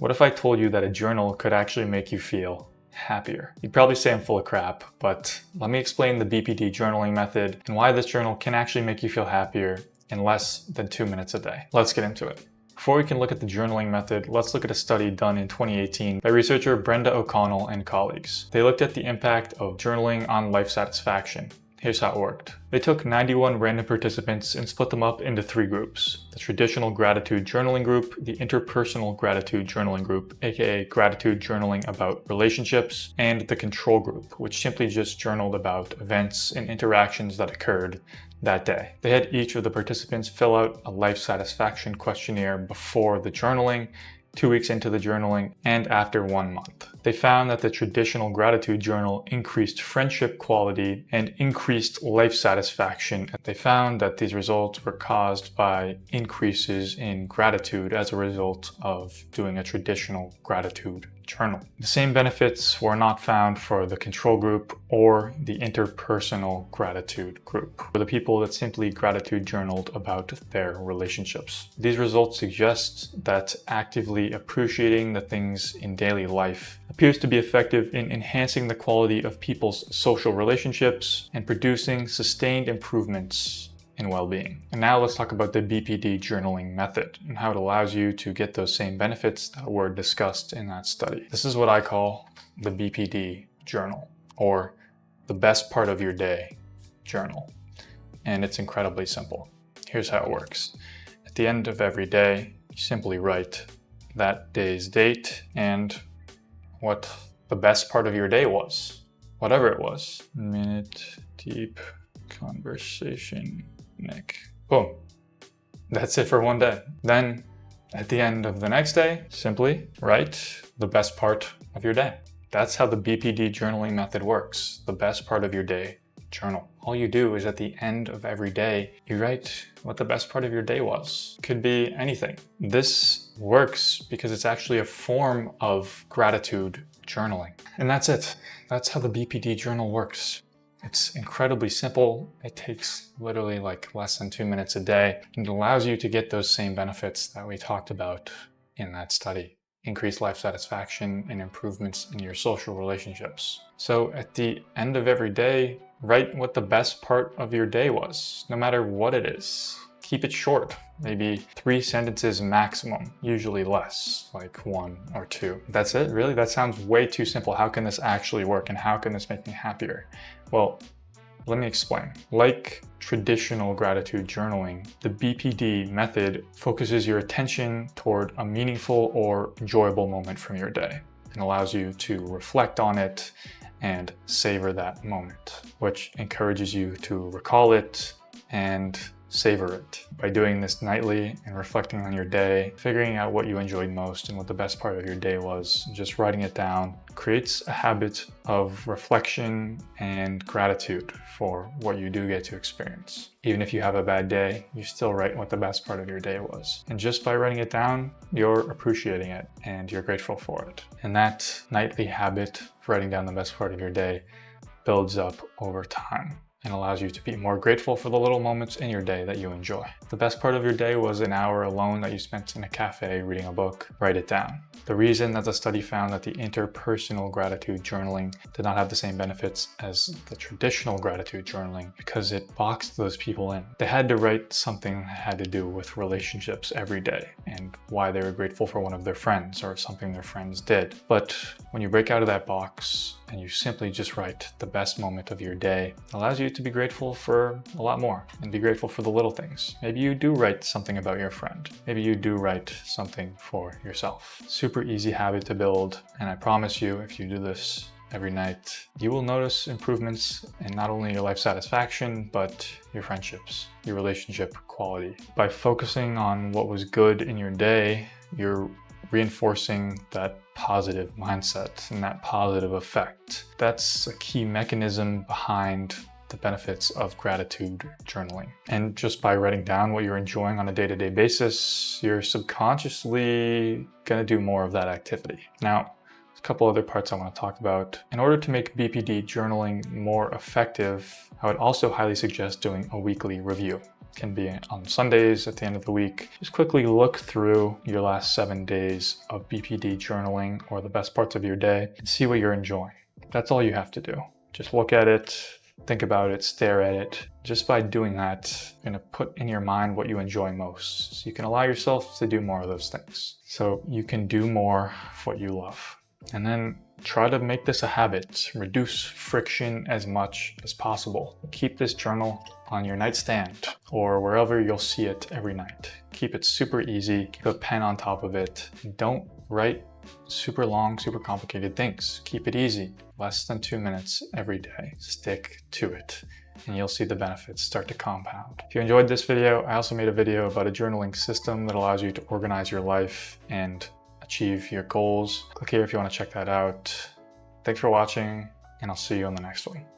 What if I told you that a journal could actually make you feel happier? You'd probably say I'm full of crap, but let me explain the BPD journaling method and why this journal can actually make you feel happier in less than 2 minutes a day. Let's get into it. Before we can look at the journaling method, let's look at a study done in 2018 by researcher Brenda O'Connell and colleagues. They looked at the impact of journaling on life satisfaction. Here's how it worked. They took 91 random participants and split them up into 3 groups. The traditional gratitude journaling group, the interpersonal gratitude journaling group, aka gratitude journaling about relationships, and the control group, which simply just journaled about events and interactions that occurred that day. They had each of the participants fill out a life satisfaction questionnaire before the journaling, 2 weeks into the journaling, and after 1 month. They found that the traditional gratitude journal increased friendship quality and increased life satisfaction. They found that these results were caused by increases in gratitude as a result of doing a traditional gratitude journal. The same benefits were not found for the control group or the interpersonal gratitude group, for the people that simply gratitude journaled about their relationships. These results suggest that actively appreciating the things in daily life appears to be effective in enhancing the quality of people's social relationships and producing sustained improvements in well-being. And now let's talk about the BPD journaling method and how it allows you to get those same benefits that were discussed in that study. This is what I call the BPD journal, or the best part of your day journal. And it's incredibly simple. Here's how it works. At the end of every day, you simply write that day's date and what the best part of your day was, whatever it was. Minute deep conversation, Nick. Boom. That's it for one day. Then at the end of the next day, simply write the best part of your day. That's how the BPD journaling method works. The best part of your day journal. All you do is at the end of every day, you write what the best part of your day was. Could be anything. This works because it's actually a form of gratitude journaling. And that's it. That's how the BPD journal works. It's incredibly simple. It takes literally like less than 2 minutes a day. And it allows you to get those same benefits that we talked about in that study. Increased life satisfaction and improvements in your social relationships. So at the end of every day, write what the best part of your day was, no matter what it is. Keep it short, maybe 3 sentences maximum, usually less, like 1 or 2. That's it? Really? That sounds way too simple. How can this actually work and how can this make me happier? Well, let me explain. Like traditional gratitude journaling, the BPD method focuses your attention toward a meaningful or enjoyable moment from your day and allows you to reflect on it and savor that moment, which encourages you to recall it and savor it. By doing this nightly and reflecting on your day, figuring out what you enjoyed most and what the best part of your day was, just writing it down creates a habit of reflection and gratitude for what you do get to experience. Even if you have a bad day, you still write what the best part of your day was. And just by writing it down, you're appreciating it and you're grateful for it. And that nightly habit of writing down the best part of your day builds up over time and allows you to be more grateful for the little moments in your day that you enjoy. The best part of your day was an hour alone that you spent in a cafe reading a book. Write it down. The reason that the study found that the interpersonal gratitude journaling did not have the same benefits as the traditional gratitude journaling because it boxed those people in. They had to write something that had to do with relationships every day and why they were grateful for one of their friends or something their friends did. But when you break out of that box and you simply just write the best moment of your day, it allows you to be grateful for a lot more and be grateful for the little things. Maybe you do write something about your friend. Maybe you do write something for yourself. Super easy habit to build, and I promise you, if you do this every night, you will notice improvements in not only your life satisfaction, but your friendships, your relationship quality. By focusing on what was good in your day, you're reinforcing that positive mindset and that positive effect. That's a key mechanism behind the benefits of gratitude journaling. And just by writing down what you're enjoying on a day-to-day basis, you're subconsciously gonna do more of that activity. Now, a couple other parts I want to talk about. In order to make BPD journaling more effective, I would also highly suggest doing a weekly review. can be on Sundays at the end of the week. Just quickly look through your last 7 days of BPD journaling or the best parts of your day and see what you're enjoying. That's all you have to do. Just look at it, think about it, stare at it. Just by doing that, you're gonna put in your mind what you enjoy most. So you can allow yourself to do more of those things. So you can do more of what you love. And then try to make this a habit. Reduce friction as much as possible. Keep this journal on your nightstand or wherever you'll see it every night. Keep it super easy. Keep a pen on top of it. Don't write super long, super complicated things. Keep it easy. Less than 2 minutes every day. Stick to it, and you'll see the benefits start to compound. If you enjoyed this video, I also made a video about a journaling system that allows you to organize your life and achieve your goals. Click here if you want to check that out. Thanks for watching, and I'll see you on the next one.